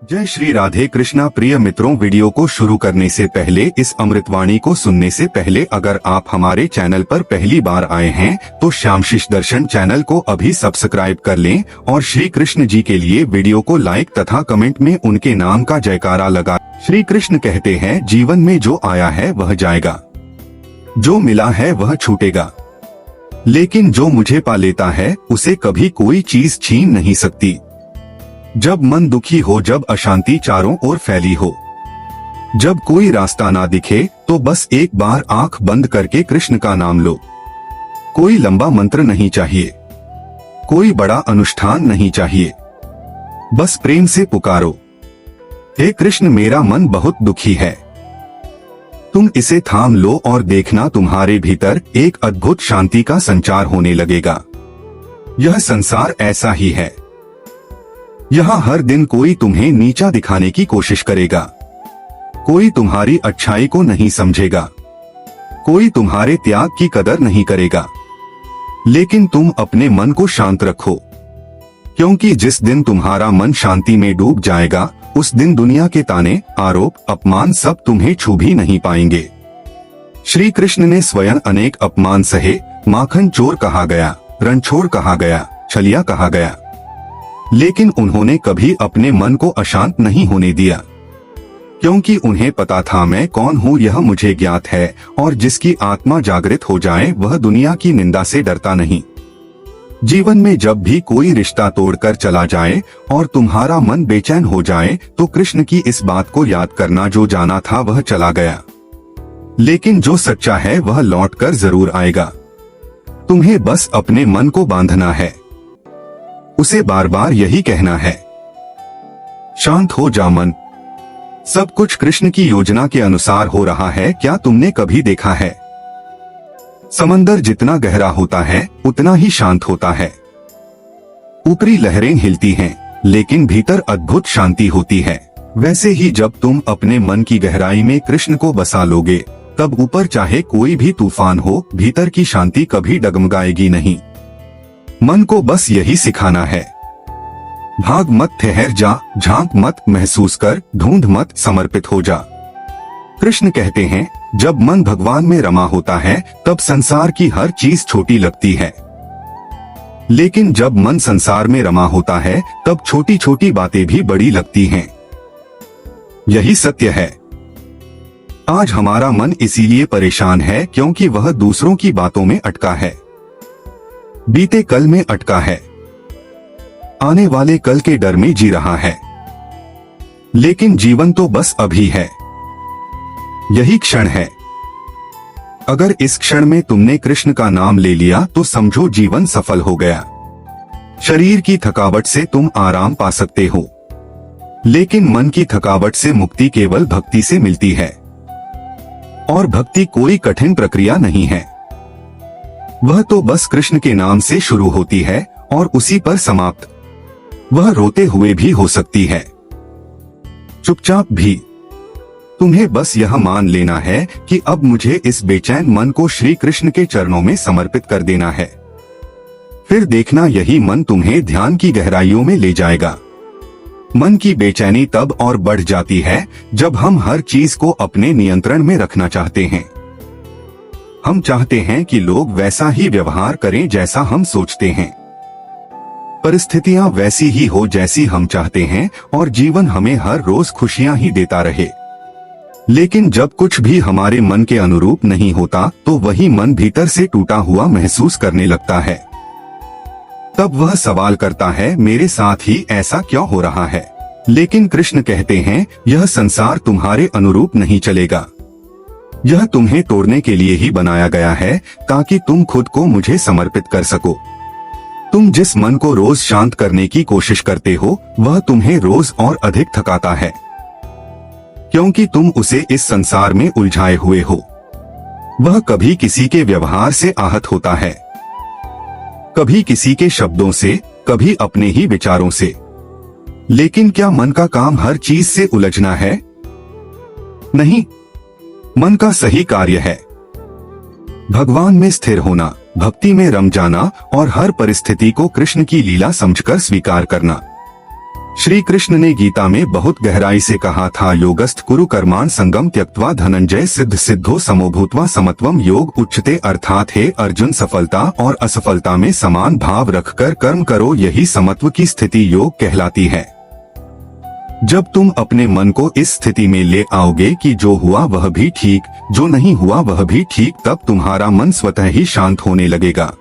जय श्री राधे कृष्णा। प्रिय मित्रों, वीडियो को शुरू करने से पहले, इस अमृतवाणी को सुनने से पहले अगर आप हमारे चैनल पर पहली बार आए हैं तो श्यामशिष दर्शन चैनल को अभी सब्सक्राइब कर लें और श्री कृष्ण जी के लिए वीडियो को लाइक तथा कमेंट में उनके नाम का जयकारा लगा। श्री कृष्ण कहते हैं, जीवन में जो आया है वह जाएगा, जो मिला है वह छूटेगा, लेकिन जो मुझे पा लेता है उसे कभी कोई चीज छीन नहीं सकती। जब मन दुखी हो, जब अशांति चारों ओर फैली हो, जब कोई रास्ता ना दिखे, तो बस एक बार आंख बंद करके कृष्ण का नाम लो। कोई लंबा मंत्र नहीं चाहिए, कोई बड़ा अनुष्ठान नहीं चाहिए, बस प्रेम से पुकारो, हे कृष्ण मेरा मन बहुत दुखी है। तुम इसे थाम लो और देखना तुम्हारे भीतर एक अद्भुत शांति का संचार होने लगेगा। यह संसार ऐसा ही है। यहाँ हर दिन कोई तुम्हें नीचा दिखाने की कोशिश करेगा, कोई तुम्हारी अच्छाई को नहीं समझेगा, कोई तुम्हारे त्याग की कदर नहीं करेगा, लेकिन तुम अपने मन को शांत रखो, क्योंकि जिस दिन तुम्हारा मन शांति में डूब जाएगा उस दिन दुनिया के ताने, आरोप, अपमान सब तुम्हें छू भी नहीं पाएंगे। श्री कृष्ण ने स्वयं अनेक अपमान सहे। माखन चोर कहा गया, रणछोड़ कहा गया, छलिया कहा गया, लेकिन उन्होंने कभी अपने मन को अशांत नहीं होने दिया, क्योंकि उन्हें पता था मैं कौन हूँ यह मुझे ज्ञात है, और जिसकी आत्मा जागृत हो जाए वह दुनिया की निंदा से डरता नहीं। जीवन में जब भी कोई रिश्ता तोड़कर चला जाए और तुम्हारा मन बेचैन हो जाए तो कृष्ण की इस बात को याद करना, जो जाना था वह चला गया, लेकिन जो सच्चा है वह लौटकर जरूर आएगा। तुम्हें बस अपने मन को बांधना है, उसे बार बार यही कहना है, शांत हो जा मन, सब कुछ कृष्ण की योजना के अनुसार हो रहा है। क्या तुमने कभी देखा है, समंदर जितना गहरा होता है उतना ही शांत होता है। ऊपरी लहरें हिलती हैं, लेकिन भीतर अद्भुत शांति होती है। वैसे ही जब तुम अपने मन की गहराई में कृष्ण को बसा लोगे, तब ऊपर चाहे कोई भी तूफान हो, भीतर की शांति कभी डगमगाएगी नहीं। मन को बस यही सिखाना है, भाग मत, ठहर जा, झांक मत, महसूस कर, ढूंढ मत, समर्पित हो जा। कृष्ण कहते हैं, जब मन भगवान में रमा होता है तब संसार की हर चीज छोटी लगती है, लेकिन जब मन संसार में रमा होता है तब छोटी छोटी बातें भी बड़ी लगती हैं। यही सत्य है। आज हमारा मन इसीलिए परेशान है क्योंकि वह दूसरों की बातों में अटका है, बीते कल में अटका है, आने वाले कल के डर में जी रहा है। लेकिन जीवन तो बस अभी है, यही क्षण है। अगर इस क्षण में तुमने कृष्ण का नाम ले लिया तो समझो जीवन सफल हो गया। शरीर की थकावट से तुम आराम पा सकते हो, लेकिन मन की थकावट से मुक्ति केवल भक्ति से मिलती है, और भक्ति कोई कठिन प्रक्रिया नहीं है। वह तो बस कृष्ण के नाम से शुरू होती है और उसी पर समाप्त। वह रोते हुए भी हो सकती है, चुपचाप भी। तुम्हें बस यह मान लेना है कि अब मुझे इस बेचैन मन को श्री कृष्ण के चरणों में समर्पित कर देना है। फिर देखना, यही मन तुम्हें ध्यान की गहराइयों में ले जाएगा। मन की बेचैनी तब और बढ़ जाती है जब हम हर चीज को अपने नियंत्रण में रखना चाहते हैं। हम चाहते हैं कि लोग वैसा ही व्यवहार करें जैसा हम सोचते हैं, परिस्थितियां वैसी ही हो जैसी हम चाहते हैं, और जीवन हमें हर रोज खुशियां ही देता रहे। लेकिन जब कुछ भी हमारे मन के अनुरूप नहीं होता तो वही मन भीतर से टूटा हुआ महसूस करने लगता है। तब वह सवाल करता है, मेरे साथ ही ऐसा क्यों हो रहा है? लेकिन कृष्ण कहते हैं, यह संसार तुम्हारे अनुरूप नहीं चलेगा। यह तुम्हें तोड़ने के लिए ही बनाया गया है, ताकि तुम खुद को मुझे समर्पित कर सको। तुम जिस मन को रोज शांत करने की कोशिश करते हो वह तुम्हें रोज और अधिक थकाता है, क्योंकि तुम उसे इस संसार में उलझाए हुए हो। वह कभी किसी के व्यवहार से आहत होता है, कभी किसी के शब्दों से, कभी अपने ही विचारों से। लेकिन क्या मन का काम हर चीज से उलझना है? नहीं, मन का सही कार्य है भगवान में स्थिर होना, भक्ति में रम जाना और हर परिस्थिति को कृष्ण की लीला समझकर स्वीकार करना। श्री कृष्ण ने गीता में बहुत गहराई से कहा था, योगस्थ कुरु कर्माण संगम त्यक्त्वा धनंजय सिद्ध सिद्धो समोभूत्वा समत्वम योग उच्चते। अर्थात हे अर्जुन, सफलता और असफलता में समान भाव रखकर कर्म करो, यही समत्व की स्थिति योग कहलाती है। जब तुम अपने मन को इस स्थिति में ले आओगे कि जो हुआ वह भी ठीक, जो नहीं हुआ वह भी ठीक, तब तुम्हारा मन स्वतः ही शांत होने लगेगा।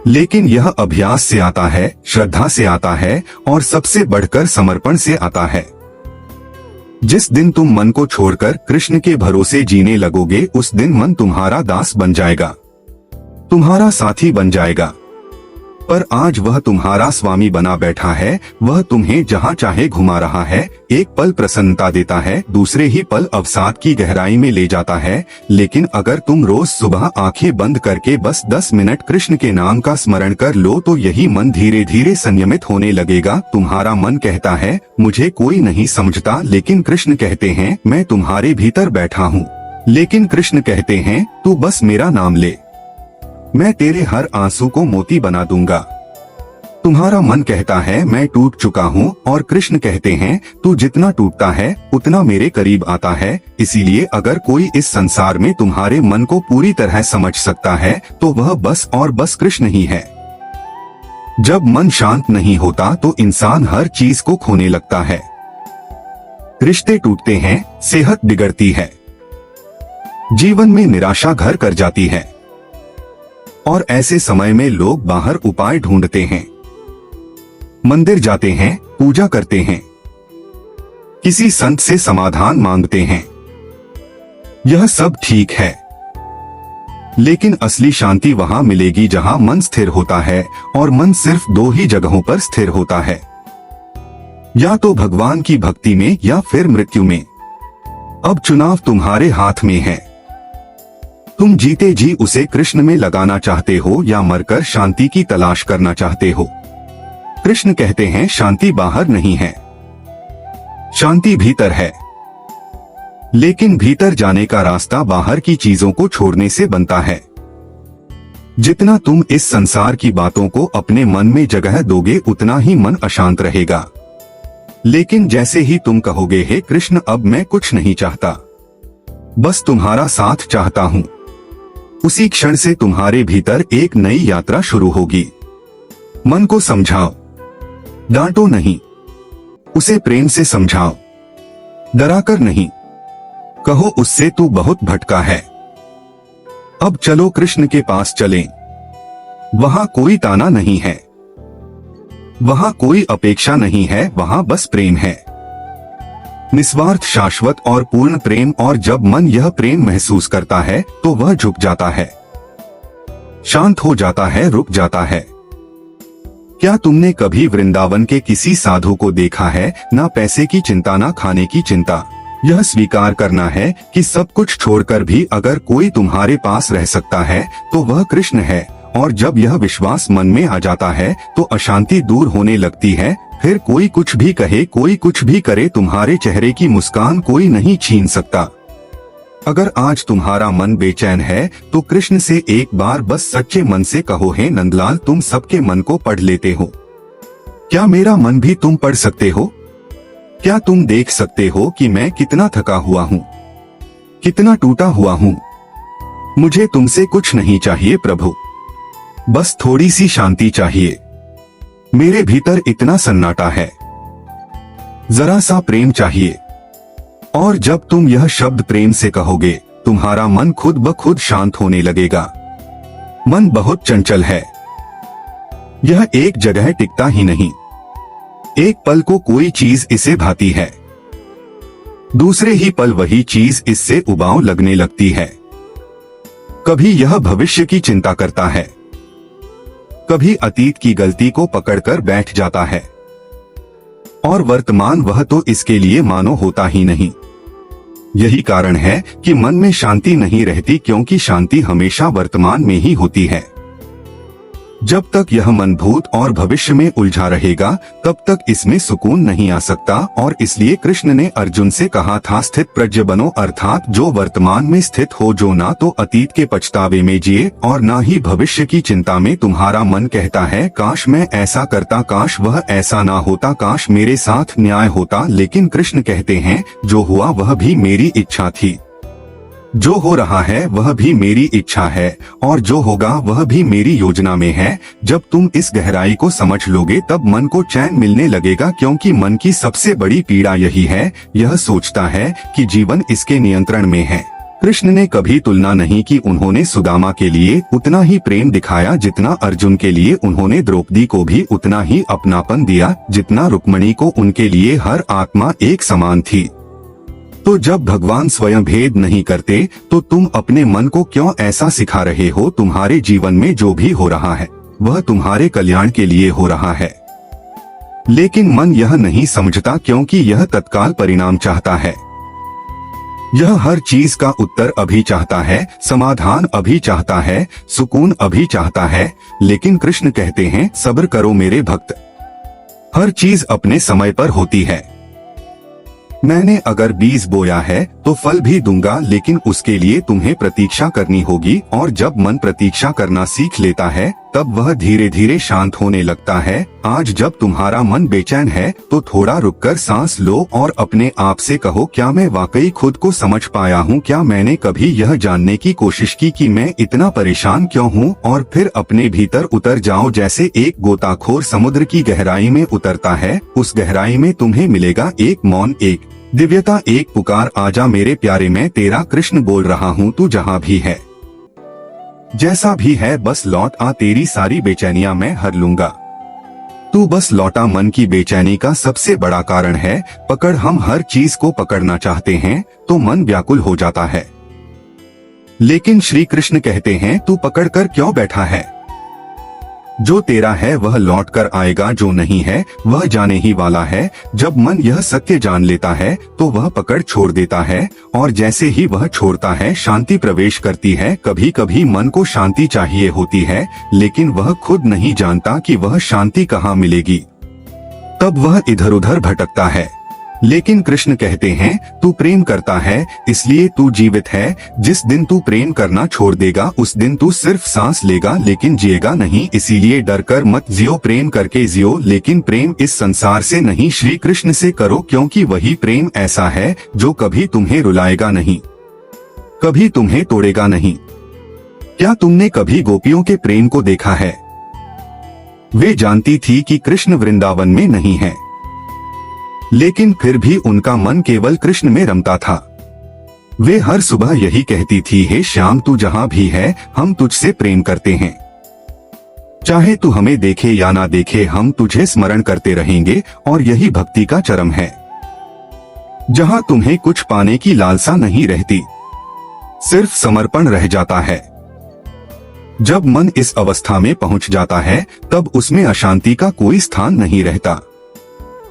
लेकिन यह अभ्यास से आता है, श्रद्धा से आता है और सबसे बढ़कर समर्पण से आता है। जिस दिन तुम मन को छोड़कर कृष्ण के भरोसे जीने लगोगे, उस दिन मन तुम्हारा दास बन जाएगा, तुम्हारा साथी बन जाएगा। पर आज वह तुम्हारा स्वामी बना बैठा है, वह तुम्हें जहाँ चाहे घुमा रहा है, एक पल प्रसन्नता देता है, दूसरे ही पल अवसाद की गहराई में ले जाता है। लेकिन अगर तुम रोज सुबह आंखें बंद करके बस 10 मिनट कृष्ण के नाम का स्मरण कर लो, तो यही मन धीरे धीरे संयमित होने लगेगा। तुम्हारा मन कहता है मुझे कोई नहीं समझता, लेकिन कृष्ण कहते हैं मैं तुम्हारे भीतर बैठा हूँ। लेकिन कृष्ण कहते हैं तू बस मेरा नाम ले, मैं तेरे हर आंसू को मोती बना दूंगा। तुम्हारा मन कहता है मैं टूट चुका हूँ, और कृष्ण कहते हैं तू जितना टूटता है उतना मेरे करीब आता है। इसीलिए अगर कोई इस संसार में तुम्हारे मन को पूरी तरह समझ सकता है तो वह बस और बस कृष्ण ही है। जब मन शांत नहीं होता तो इंसान हर चीज को खोने लगता है, रिश्ते टूटते हैं, सेहत बिगड़ती है, जीवन में निराशा घर कर जाती है। और ऐसे समय में लोग बाहर उपाय ढूंढते हैं, मंदिर जाते हैं, पूजा करते हैं, किसी संत से समाधान मांगते हैं। यह सब ठीक है, लेकिन असली शांति वहां मिलेगी जहां मन स्थिर होता है, और मन सिर्फ 2 ही जगहों पर स्थिर होता है, या तो भगवान की भक्ति में या फिर मृत्यु में। अब चुनाव तुम्हारे हाथ में है, तुम जीते जी उसे कृष्ण में लगाना चाहते हो या मरकर शांति की तलाश करना चाहते हो। कृष्ण कहते हैं शांति बाहर नहीं है, शांति भीतर है। लेकिन भीतर जाने का रास्ता बाहर की चीजों को छोड़ने से बनता है। जितना तुम इस संसार की बातों को अपने मन में जगह दोगे, उतना ही मन अशांत रहेगा। लेकिन जैसे ही तुम कहोगे हे कृष्ण, अब मैं कुछ नहीं चाहता, बस तुम्हारा साथ चाहता हूँ, उसी क्षण से तुम्हारे भीतर एक नई यात्रा शुरू होगी। मन को समझाओ, डांटो नहीं, उसे प्रेम से समझाओ, डराकर नहीं। कहो उससे तू बहुत भटका है, अब चलो कृष्ण के पास चलें। वहां कोई ताना नहीं है, वहां कोई अपेक्षा नहीं है, वहां बस प्रेम है, निस्वार्थ, शाश्वत और पूर्ण प्रेम। और जब मन यह प्रेम महसूस करता है तो वह झुक जाता है, शांत हो जाता है, रुक जाता है। क्या तुमने कभी वृंदावन के किसी साधु को देखा है? ना पैसे की चिंता, ना खाने की चिंता। यह स्वीकार करना है कि सब कुछ छोड़कर भी अगर कोई तुम्हारे पास रह सकता है तो वह कृष्ण है। और जब यह विश्वास मन में आ जाता है तो अशांति दूर होने लगती है। फिर कोई कुछ भी कहे, कोई कुछ भी करे, तुम्हारे चेहरे की मुस्कान कोई नहीं छीन सकता। अगर आज तुम्हारा मन बेचैन है तो कृष्ण से एक बार बस सच्चे मन से कहो, हे नंदलाल, तुम सबके मन को पढ़ लेते हो, क्या मेरा मन भी तुम पढ़ सकते हो? क्या तुम देख सकते हो कि मैं कितना थका हुआ हूँ, कितना टूटा हुआ हूँ? मुझे तुमसे कुछ नहीं चाहिए प्रभु, बस थोड़ी सी शांति चाहिए। मेरे भीतर इतना सन्नाटा है, जरा सा प्रेम चाहिए। और जब तुम यह शब्द प्रेम से कहोगे, तुम्हारा मन खुद ब खुद शांत होने लगेगा। मन बहुत चंचल है, यह एक जगह टिकता ही नहीं। एक पल को कोई चीज इसे भाती है, दूसरे ही पल वही चीज इससे उबाऊ लगने लगती है। कभी यह भविष्य की चिंता करता है, कभी अतीत की गलती को पकड़कर बैठ जाता है, और वर्तमान वह तो इसके लिए मानो होता ही नहीं। यही कारण है कि मन में शांति नहीं रहती, क्योंकि शांति हमेशा वर्तमान में ही होती है। जब तक यह मन भूत और भविष्य में उलझा रहेगा तब तक इसमें सुकून नहीं आ सकता, और इसलिए कृष्ण ने अर्जुन से कहा था स्थित प्रज्ञ बनो, अर्थात जो वर्तमान में स्थित हो, जो ना तो अतीत के पछतावे में जिए और ना ही भविष्य की चिंता में। तुम्हारा मन कहता है काश मैं ऐसा करता, काश वह ऐसा ना होता, काश मेरे साथ न्याय होता, लेकिन कृष्ण कहते हैं जो हुआ वह भी मेरी इच्छा थी, जो हो रहा है वह भी मेरी इच्छा है, और जो होगा वह भी मेरी योजना में है। जब तुम इस गहराई को समझ लोगे तब मन को चैन मिलने लगेगा, क्योंकि मन की सबसे बड़ी पीड़ा यही है, यह सोचता है कि जीवन इसके नियंत्रण में है। कृष्ण ने कभी तुलना नहीं की, उन्होंने सुदामा के लिए उतना ही प्रेम दिखाया जितना अर्जुन के लिए, उन्होंने द्रौपदी को भी उतना ही अपनापन दिया जितना रुक्मिणी को, उनके लिए हर आत्मा एक समान थी। तो जब भगवान स्वयं भेद नहीं करते तो तुम अपने मन को क्यों ऐसा सिखा रहे हो? तुम्हारे जीवन में जो भी हो रहा है वह तुम्हारे कल्याण के लिए हो रहा है, लेकिन मन यह नहीं समझता, क्योंकि यह तत्काल परिणाम चाहता है। यह हर चीज का उत्तर अभी चाहता है, समाधान अभी चाहता है, सुकून अभी चाहता है। लेकिन कृष्ण कहते हैं सब्र करो मेरे भक्त, हर चीज अपने समय पर होती है। मैंने अगर बीज बोया है तो फल भी दूंगा, लेकिन उसके लिए तुम्हें प्रतीक्षा करनी होगी, और जब मन प्रतीक्षा करना सीख लेता है तब वह धीरे धीरे शांत होने लगता है। आज जब तुम्हारा मन बेचैन है तो थोड़ा रुककर सांस लो और अपने आप से कहो, क्या मैं वाकई खुद को समझ पाया हूँ? क्या मैंने कभी यह जानने की कोशिश की कि मैं इतना परेशान क्यों हूँ? और फिर अपने भीतर उतर जाओ, जैसे एक गोताखोर समुद्र की गहराई में उतरता है। उस गहराई में तुम्हें मिलेगा एक मौन, एक दिव्यता, एक पुकार, आजा मेरे प्यारे, मैं तेरा कृष्ण बोल रहा हूँ, तू जहाँ भी है, जैसा भी है, बस लौट आ, तेरी सारी बेचैनियां मैं हर लूंगा। तू बस लौटा। मन की बेचैनी का सबसे बड़ा कारण है पकड़। हम हर चीज को पकड़ना चाहते हैं तो मन व्याकुल हो जाता है, लेकिन श्री कृष्ण कहते हैं तू पकड़ कर क्यों बैठा है? जो तेरा है वह लौट कर आएगा, जो नहीं है वह जाने ही वाला है। जब मन यह सत्य जान लेता है तो वह पकड़ छोड़ देता है, और जैसे ही वह छोड़ता है शांति प्रवेश करती है। कभी कभी मन को शांति चाहिए होती है, लेकिन वह खुद नहीं जानता कि वह शांति कहाँ मिलेगी, तब वह इधर उधर भटकता है। लेकिन कृष्ण कहते हैं तू प्रेम करता है इसलिए तू जीवित है। जिस दिन तू प्रेम करना छोड़ देगा उस दिन तू सिर्फ सांस लेगा लेकिन जिएगा नहीं। इसीलिए डर कर मत जियो, प्रेम करके जियो, लेकिन प्रेम इस संसार से नहीं, श्री कृष्ण से करो, क्योंकि वही प्रेम ऐसा है जो कभी तुम्हें रुलाएगा नहीं, कभी तुम्हें तोड़ेगा नहीं। क्या तुमने कभी गोपियों के प्रेम को देखा है? वे जानती थी कि कृष्ण वृंदावन में नहीं है, लेकिन फिर भी उनका मन केवल कृष्ण में रमता था। वे हर सुबह यही कहती थी, हे श्याम तू जहां भी है हम तुझसे प्रेम करते हैं, चाहे तू हमें देखे या ना देखे हम तुझे स्मरण करते रहेंगे। और यही भक्ति का चरम है, जहां तुम्हें कुछ पाने की लालसा नहीं रहती, सिर्फ समर्पण रह जाता है। जब मन इस अवस्था में पहुंच जाता है तब उसमें अशांति का कोई स्थान नहीं रहता।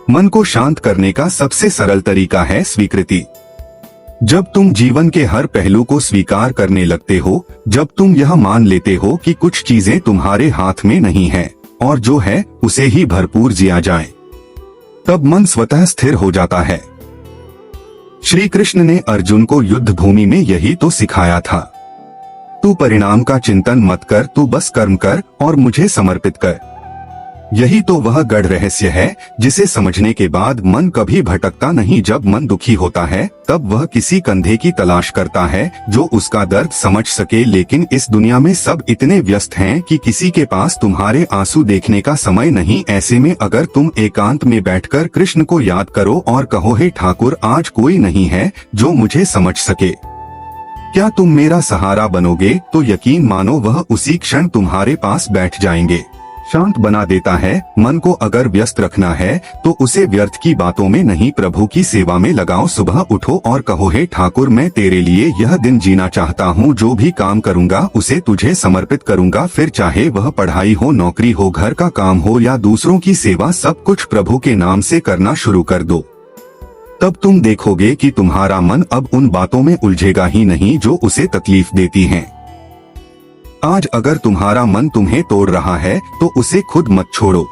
मन को शांत करने का सबसे सरल तरीका है स्वीकृति। जब तुम जीवन के हर पहलू को स्वीकार करने लगते हो, जब तुम यह मान लेते हो कि कुछ चीजें तुम्हारे हाथ में नहीं है और जो है उसे ही भरपूर जिया जाए, तब मन स्वतः स्थिर हो जाता है। श्री कृष्ण ने अर्जुन को युद्ध भूमि में यही तो सिखाया था। तू परिणाम का चिंतन मत कर, तू बस कर्म कर और मुझे समर्पित कर। यही तो वह गढ़ रहस्य है जिसे समझने के बाद मन कभी भटकता नहीं। जब मन दुखी होता है तब वह किसी कंधे की तलाश करता है जो उसका दर्द समझ सके, लेकिन इस दुनिया में सब इतने व्यस्त हैं कि किसी के पास तुम्हारे आंसू देखने का समय नहीं। ऐसे में अगर तुम एकांत में बैठकर कृष्ण को याद करो और कहो, हे ठाकुर आज कोई नहीं है जो मुझे समझ सके, क्या तुम मेरा सहारा बनोगे? तो यकीन मानो वह उसी क्षण तुम्हारे पास बैठ जाएंगे। शांत बना देता है। मन को अगर व्यस्त रखना है तो उसे व्यर्थ की बातों में नहीं, प्रभु की सेवा में लगाओ। सुबह उठो और कहो, हे ठाकुर मैं तेरे लिए यह दिन जीना चाहता हूँ, जो भी काम करूँगा उसे तुझे समर्पित करूँगा। फिर चाहे वह पढ़ाई हो, नौकरी हो, घर का काम हो या दूसरों की सेवा, सब कुछ प्रभु के नाम से करना शुरू कर दो। तब तुम देखोगे कि तुम्हारा मन अब उन बातों में उलझेगा ही नहीं जो उसे तकलीफ देती हैं। आज अगर तुम्हारा मन तुम्हें तोड़ रहा है तो उसे खुद मत छोड़ो,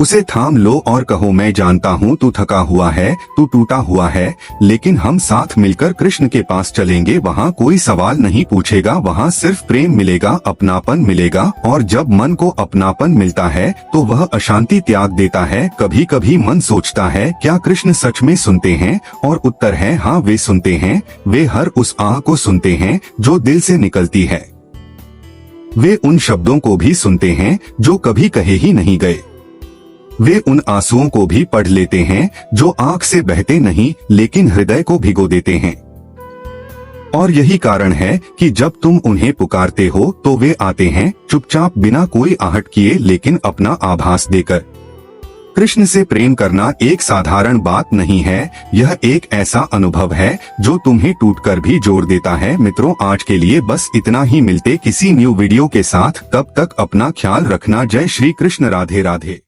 उसे थाम लो और कहो मैं जानता हूँ तू थका हुआ है, तू टूटा हुआ है, लेकिन हम साथ मिलकर कृष्ण के पास चलेंगे। वहाँ कोई सवाल नहीं पूछेगा, वहाँ सिर्फ प्रेम मिलेगा, अपनापन मिलेगा। और जब मन को अपनापन मिलता है तो वह अशांति त्याग देता है। कभी कभी मन सोचता है क्या कृष्ण सच में सुनते हैं, और उत्तर है हाँ, वे सुनते हैं। वे हर उस आह को सुनते हैं जो दिल से निकलती है। वे उन शब्दों को भी सुनते हैं जो कभी कहे ही नहीं गए। वे उन आंसुओं को भी पढ़ लेते हैं जो आंख से बहते नहीं लेकिन हृदय को भिगो देते हैं। और यही कारण है कि जब तुम उन्हें पुकारते हो तो वे आते हैं, चुपचाप बिना कोई आहट किए लेकिन अपना आभास देकर। कृष्ण से प्रेम करना एक साधारण बात नहीं है, यह एक ऐसा अनुभव है जो तुम्हें टूटकर भी जोड़ देता है। मित्रों, आज के लिए बस इतना ही। मिलते किसी न्यू वीडियो के साथ, तब तक अपना ख्याल रखना। जय श्री कृष्ण। राधे राधे।